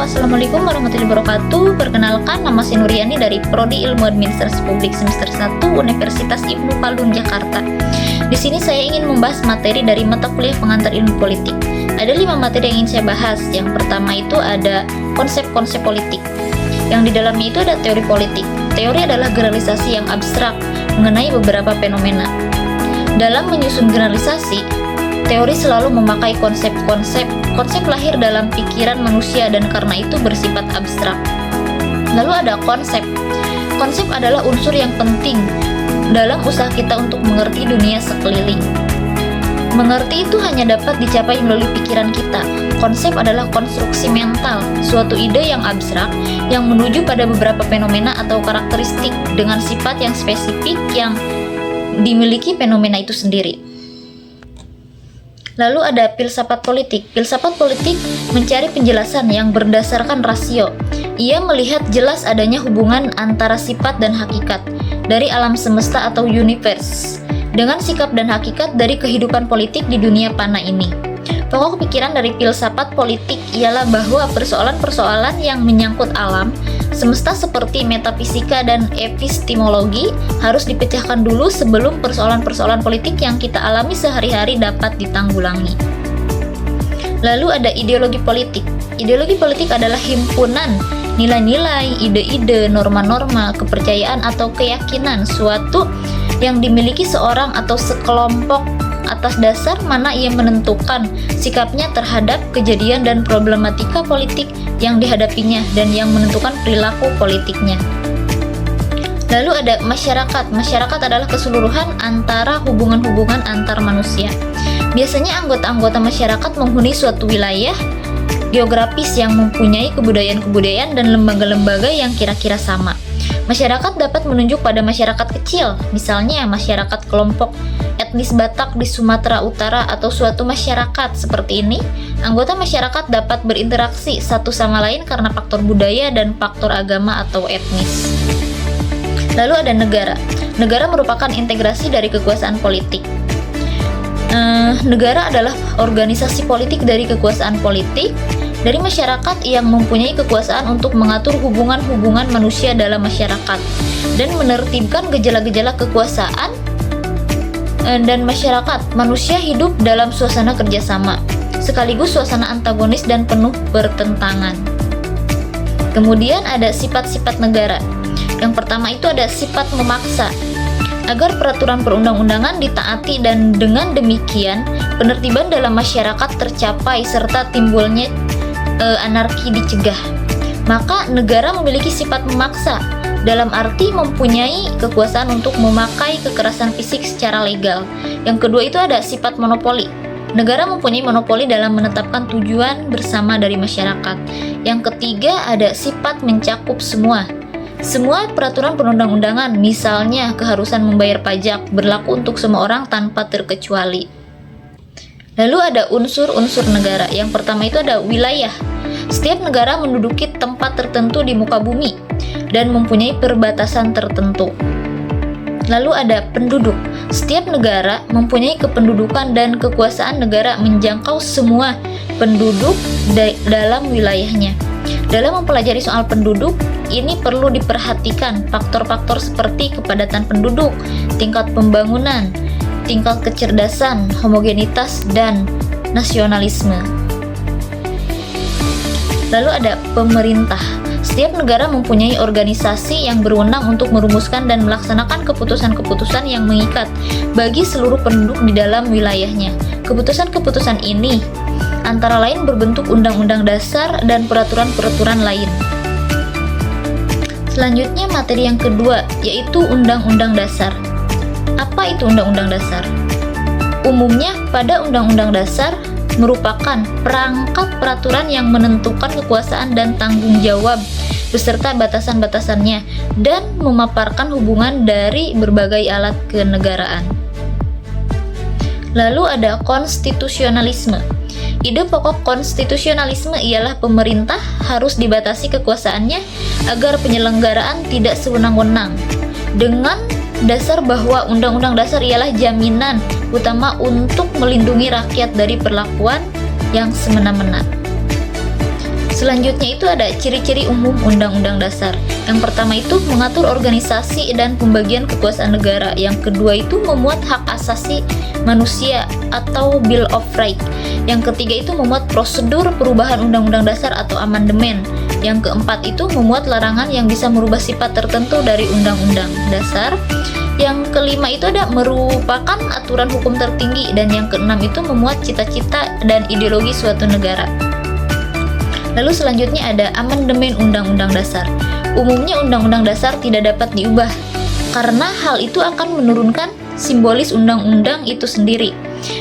Assalamualaikum warahmatullahi wabarakatuh. Perkenalkan, nama saya Nuriani dari Prodi Ilmu Administrasi Publik semester 1 Universitas Ibnu Khaldun Jakarta. Di sini saya ingin membahas materi dari mata kuliah pengantar ilmu politik. Ada 5 materi yang ingin saya bahas. Yang pertama itu ada konsep-konsep politik. Yang di dalamnya itu ada teori politik. Teori adalah generalisasi yang abstrak mengenai beberapa fenomena. Dalam menyusun generalisasi, teori selalu memakai konsep lahir dalam pikiran manusia dan karena itu bersifat abstrak. Lalu ada konsep. Konsep adalah unsur yang penting dalam usaha kita untuk mengerti dunia sekeliling. Mengerti itu hanya dapat dicapai melalui pikiran kita. Konsep adalah konstruksi mental, suatu ide yang abstrak yang menuju pada beberapa fenomena atau karakteristik dengan sifat yang spesifik yang dimiliki fenomena itu sendiri. Lalu ada filsafat politik. Filsafat politik mencari penjelasan yang berdasarkan rasio. Ia melihat jelas adanya hubungan antara sifat dan hakikat dari alam semesta atau universe dengan sikap dan hakikat dari kehidupan politik di dunia fana ini. Pokok pikiran dari filsafat politik ialah bahwa persoalan-persoalan yang menyangkut alam semesta seperti metafisika dan epistemologi harus dipecahkan dulu sebelum persoalan-persoalan politik yang kita alami sehari-hari dapat ditanggulangi. Lalu ada ideologi politik. Ideologi politik adalah himpunan nilai-nilai, ide-ide, norma-norma, kepercayaan atau keyakinan suatu yang dimiliki seorang atau sekelompok atas dasar mana ia menentukan sikapnya terhadap kejadian dan problematika politik yang dihadapinya dan yang menentukan perilaku politiknya. Lalu ada masyarakat. Masyarakat adalah keseluruhan antara hubungan-hubungan antar manusia. Biasanya anggota-anggota masyarakat menghuni suatu wilayah geografis yang mempunyai kebudayaan-kebudayaan dan lembaga-lembaga yang kira-kira sama. Masyarakat dapat menunjuk pada masyarakat kecil, misalnya masyarakat kelompok etnis Batak di Sumatera Utara atau suatu masyarakat seperti ini. Anggota masyarakat dapat berinteraksi satu sama lain karena faktor budaya dan faktor agama atau etnis. Lalu ada negara. Negara merupakan integrasi dari kekuasaan politik. Negara adalah organisasi politik dari kekuasaan politik dari masyarakat yang mempunyai kekuasaan untuk mengatur hubungan-hubungan manusia dalam masyarakat dan menertibkan gejala-gejala kekuasaan dan masyarakat. Manusia hidup dalam suasana kerjasama, sekaligus suasana antagonis dan penuh pertentangan. Kemudian ada sifat-sifat negara. Yang pertama itu ada sifat memaksa, agar peraturan perundang-undangan ditaati dan dengan demikian penertiban dalam masyarakat tercapai serta timbulnya anarki dicegah. Maka negara memiliki sifat memaksa dalam arti mempunyai kekuasaan untuk memakai kekerasan fisik secara legal. Yang kedua itu ada sifat monopoli. Negara mempunyai monopoli dalam menetapkan tujuan bersama dari masyarakat. Yang ketiga ada sifat mencakup semua. Semua peraturan perundang-undangan, misalnya keharusan membayar pajak, berlaku untuk semua orang tanpa terkecuali. Lalu ada unsur-unsur negara. Yang pertama itu ada wilayah. Setiap negara menduduki tempat tertentu di muka bumi dan mempunyai perbatasan tertentu. Lalu ada penduduk. Setiap negara mempunyai kependudukan dan kekuasaan negara menjangkau semua penduduk dalam wilayahnya. Dalam mempelajari soal penduduk, ini perlu diperhatikan faktor-faktor seperti kepadatan penduduk, tingkat pembangunan, tingkat kecerdasan, homogenitas, dan nasionalisme. Lalu ada pemerintah. Setiap negara mempunyai organisasi yang berwenang untuk merumuskan dan melaksanakan keputusan-keputusan yang mengikat bagi seluruh penduduk di dalam wilayahnya. Keputusan-keputusan ini antara lain berbentuk undang-undang dasar dan peraturan-peraturan lain. Selanjutnya materi yang kedua, yaitu undang-undang dasar. Apa itu undang-undang dasar? Umumnya pada undang-undang dasar merupakan perangkat peraturan yang menentukan kekuasaan dan tanggung jawab beserta batasan-batasannya dan memaparkan hubungan dari berbagai alat kenegaraan. Lalu ada konstitusionalisme. Ide pokok konstitusionalisme ialah pemerintah harus dibatasi kekuasaannya agar penyelenggaraan tidak sewenang-wenang dengan dasar bahwa Undang-Undang Dasar ialah jaminan utama untuk melindungi rakyat dari perlakuan yang semena-mena. Selanjutnya itu ada ciri-ciri umum Undang-Undang Dasar. Yang pertama itu mengatur organisasi dan pembagian kekuasaan negara. Yang kedua itu memuat hak asasi manusia atau Bill of Rights. Yang ketiga itu memuat prosedur perubahan Undang-Undang Dasar atau amandemen. Yang keempat itu memuat larangan yang bisa merubah sifat tertentu dari Undang-Undang Dasar. Yang kelima itu ada merupakan aturan hukum tertinggi. Dan yang keenam itu memuat cita-cita dan ideologi suatu negara. Lalu selanjutnya ada amandemen Undang-Undang Dasar. Umumnya Undang-Undang Dasar tidak dapat diubah karena hal itu akan menurunkan simbolis undang-undang itu sendiri.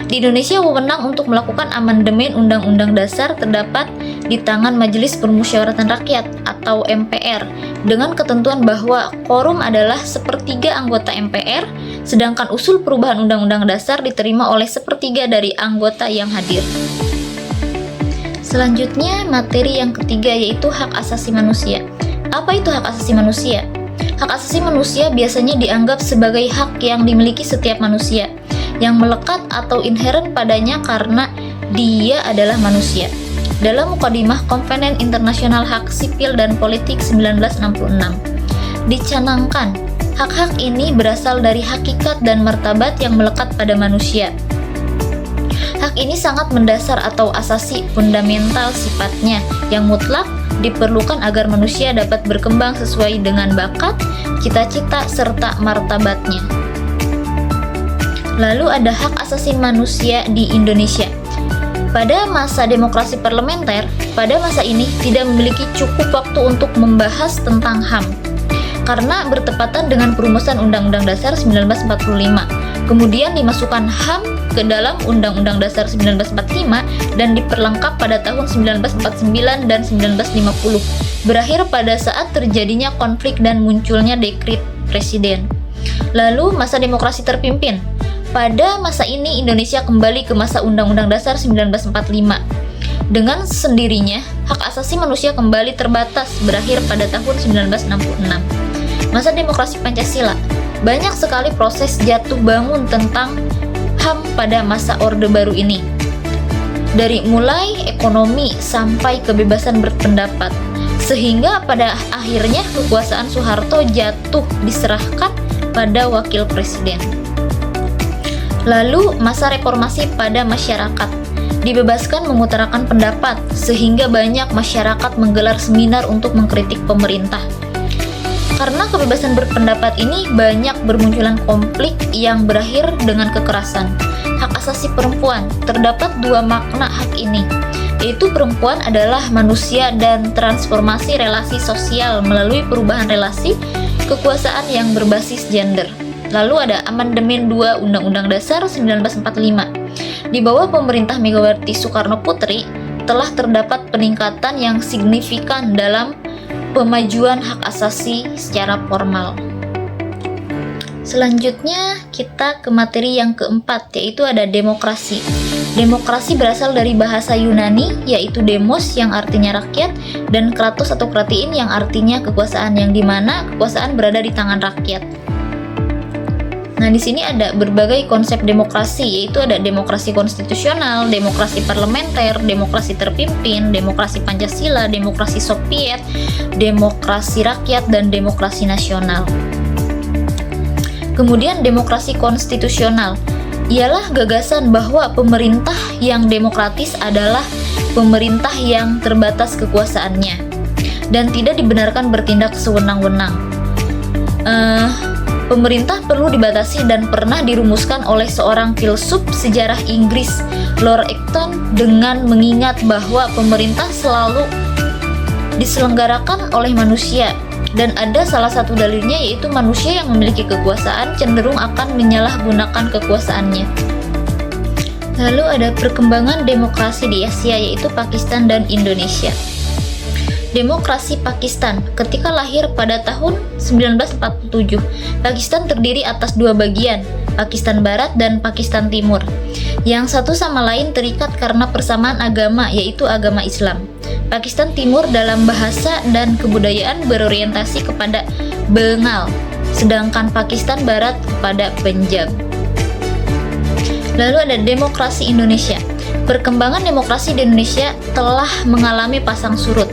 Di Indonesia, wewenang untuk melakukan amandemen Undang-Undang Dasar terdapat di tangan Majelis Permusyawaratan Rakyat atau MPR dengan ketentuan bahwa quorum adalah sepertiga anggota MPR, sedangkan usul perubahan Undang-Undang Dasar diterima oleh sepertiga dari anggota yang hadir. Selanjutnya, materi yang ketiga yaitu hak asasi manusia. Apa itu hak asasi manusia? Hak asasi manusia biasanya dianggap sebagai hak yang dimiliki setiap manusia, yang melekat atau inheren padanya karena dia adalah manusia. Dalam Mukadimah Konvenen Internasional Hak Sipil dan Politik 1966, dicanangkan hak-hak ini berasal dari hakikat dan martabat yang melekat pada manusia. Hak ini sangat mendasar atau asasi, fundamental sifatnya, yang mutlak diperlukan agar manusia dapat berkembang sesuai dengan bakat, cita-cita, serta martabatnya. Lalu ada hak asasi manusia di Indonesia. Pada masa demokrasi parlementer, pada masa ini tidak memiliki cukup waktu untuk membahas tentang HAM, karena bertepatan dengan perumusan Undang-Undang Dasar 1945. Kemudian dimasukkan HAM ke dalam Undang-Undang Dasar 1945 dan diperlengkap pada tahun 1949 dan 1950, berakhir pada saat terjadinya konflik dan munculnya dekret presiden. Lalu masa demokrasi terpimpin. Pada masa ini Indonesia kembali ke masa Undang-Undang Dasar 1945. Dengan sendirinya, hak asasi manusia kembali terbatas, berakhir pada tahun 1966. Masa demokrasi Pancasila. Banyak sekali proses jatuh bangun tentang HAM pada masa Orde Baru ini. Dari mulai ekonomi sampai kebebasan berpendapat. Sehingga pada akhirnya kekuasaan Soeharto jatuh diserahkan pada wakil presiden. Lalu masa reformasi pada masyarakat. Dibebaskan mengutarakan pendapat, sehingga banyak masyarakat menggelar seminar untuk mengkritik pemerintah. Karena kebebasan berpendapat ini banyak bermunculan konflik yang berakhir dengan kekerasan. Hak asasi perempuan, terdapat dua makna hak ini, yaitu perempuan adalah manusia dan transformasi relasi sosial melalui perubahan relasi kekuasaan yang berbasis gender. Lalu ada amandemen 2 Undang-Undang Dasar 1945. Di bawah pemerintah Megawati Soekarno Putri telah terdapat peningkatan yang signifikan dalam pemajuan hak asasi secara formal. Selanjutnya kita ke materi yang keempat, yaitu ada demokrasi. Demokrasi berasal dari bahasa Yunani, yaitu demos yang artinya rakyat, dan kratos atau kratiin yang artinya kekuasaan, yang dimana kekuasaan berada di tangan rakyat. Nah, di sini ada berbagai konsep demokrasi, yaitu ada demokrasi konstitusional, demokrasi parlementer, demokrasi terpimpin, demokrasi Pancasila, demokrasi Soviet, demokrasi rakyat, dan demokrasi nasional. Kemudian demokrasi konstitusional ialah gagasan bahwa pemerintah yang demokratis adalah pemerintah yang terbatas kekuasaannya dan tidak dibenarkan bertindak sewenang-wenang. Pemerintah perlu dibatasi dan pernah dirumuskan oleh seorang filsuf sejarah Inggris, Lord Acton, dengan mengingat bahwa pemerintah selalu diselenggarakan oleh manusia, dan ada salah satu dalilnya yaitu manusia yang memiliki kekuasaan cenderung akan menyalahgunakan kekuasaannya. Lalu ada perkembangan demokrasi di Asia, yaitu Pakistan dan Indonesia. Demokrasi Pakistan ketika lahir pada tahun 1947. Pakistan terdiri atas dua bagian, Pakistan Barat dan Pakistan Timur, yang satu sama lain terikat karena persamaan agama, yaitu agama Islam. Pakistan Timur dalam bahasa dan kebudayaan berorientasi kepada Bengal, sedangkan Pakistan Barat kepada Punjab. Lalu ada demokrasi Indonesia. Perkembangan demokrasi di Indonesia telah mengalami pasang surut.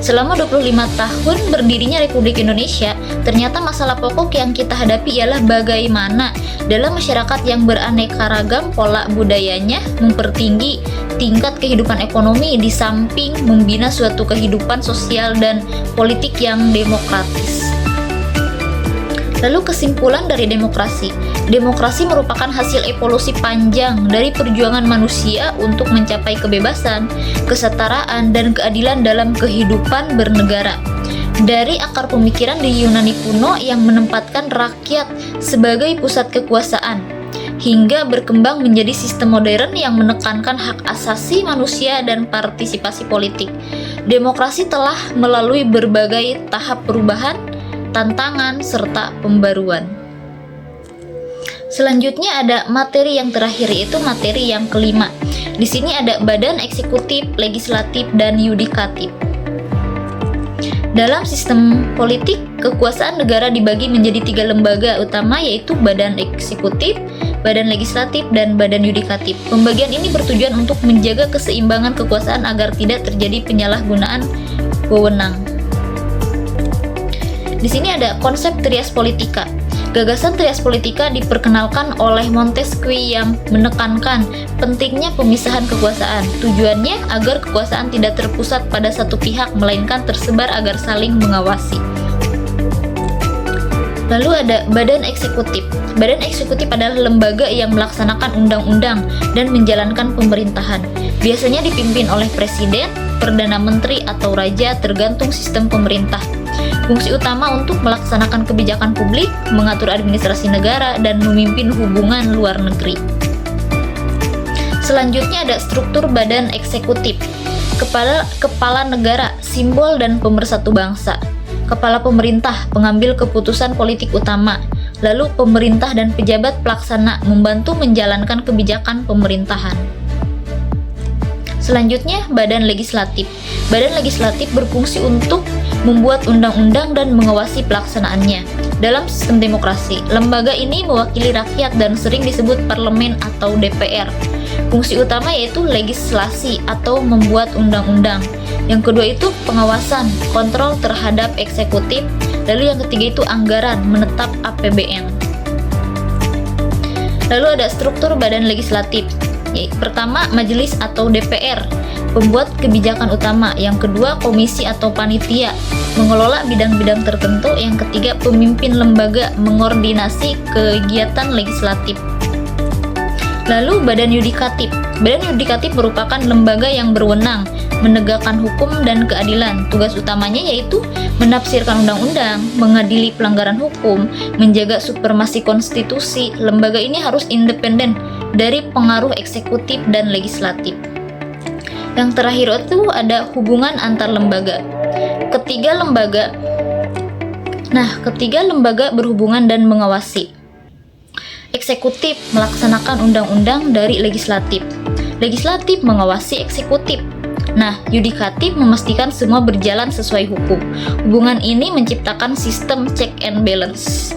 Selama 25 tahun berdirinya Republik Indonesia, ternyata masalah pokok yang kita hadapi ialah bagaimana dalam masyarakat yang beraneka ragam pola budayanya mempertinggi tingkat kehidupan ekonomi di samping membina suatu kehidupan sosial dan politik yang demokratis. Lalu kesimpulan dari demokrasi. Demokrasi merupakan hasil evolusi panjang dari perjuangan manusia untuk mencapai kebebasan, kesetaraan, dan keadilan dalam kehidupan bernegara. Dari akar pemikiran di Yunani kuno yang menempatkan rakyat sebagai pusat kekuasaan, hingga berkembang menjadi sistem modern yang menekankan hak asasi manusia dan partisipasi politik. Demokrasi telah melalui berbagai tahap perubahan, tantangan, serta pembaruan. Selanjutnya ada materi yang terakhir, yaitu materi yang kelima. Di sini ada badan eksekutif, legislatif, dan yudikatif. Dalam sistem politik, kekuasaan negara dibagi menjadi 3 lembaga utama, yaitu badan eksekutif, badan legislatif, dan badan yudikatif. Pembagian ini bertujuan untuk menjaga keseimbangan kekuasaan agar tidak terjadi penyalahgunaan wewenang. Di sini ada konsep trias politika. Gagasan trias politika diperkenalkan oleh Montesquieu yang menekankan pentingnya pemisahan kekuasaan. Tujuannya agar kekuasaan tidak terpusat pada satu pihak, melainkan tersebar agar saling mengawasi. Lalu ada badan eksekutif. Badan eksekutif adalah lembaga yang melaksanakan undang-undang dan menjalankan pemerintahan. Biasanya dipimpin oleh presiden, perdana menteri, atau raja, tergantung sistem pemerintah. Fungsi utama untuk melaksanakan kebijakan publik, mengatur administrasi negara, dan memimpin hubungan luar negeri. Selanjutnya ada struktur badan eksekutif. Kepala negara, simbol dan pemersatu bangsa. Kepala pemerintah, pengambil keputusan politik utama. Lalu pemerintah dan pejabat pelaksana membantu menjalankan kebijakan pemerintahan. Selanjutnya, badan legislatif. Badan legislatif berfungsi untuk membuat undang-undang dan mengawasi pelaksanaannya. Dalam sistem demokrasi, lembaga ini mewakili rakyat dan sering disebut parlemen atau DPR. Fungsi utama yaitu legislasi atau membuat undang-undang. Yang kedua itu pengawasan, kontrol terhadap eksekutif. Lalu yang ketiga itu anggaran, menetap APBN. Lalu ada struktur badan legislatif. Pertama, majelis atau DPR, pembuat kebijakan utama. Yang kedua, komisi atau panitia, mengelola bidang-bidang tertentu. Yang ketiga, pemimpin lembaga, mengordinasi kegiatan legislatif. Lalu badan yudikatif. Badan yudikatif merupakan lembaga yang berwenang menegakkan hukum dan keadilan. Tugas utamanya yaitu menafsirkan undang-undang, mengadili pelanggaran hukum, menjaga supremasi konstitusi. Lembaga ini harus independen dari pengaruh eksekutif dan legislatif. Yang terakhir itu ada hubungan antar lembaga. Ketiga lembaga berhubungan dan mengawasi. Eksekutif melaksanakan undang-undang dari legislatif. Legislatif mengawasi eksekutif. Yudikatif memastikan semua berjalan sesuai hukum. Hubungan ini menciptakan sistem check and balance.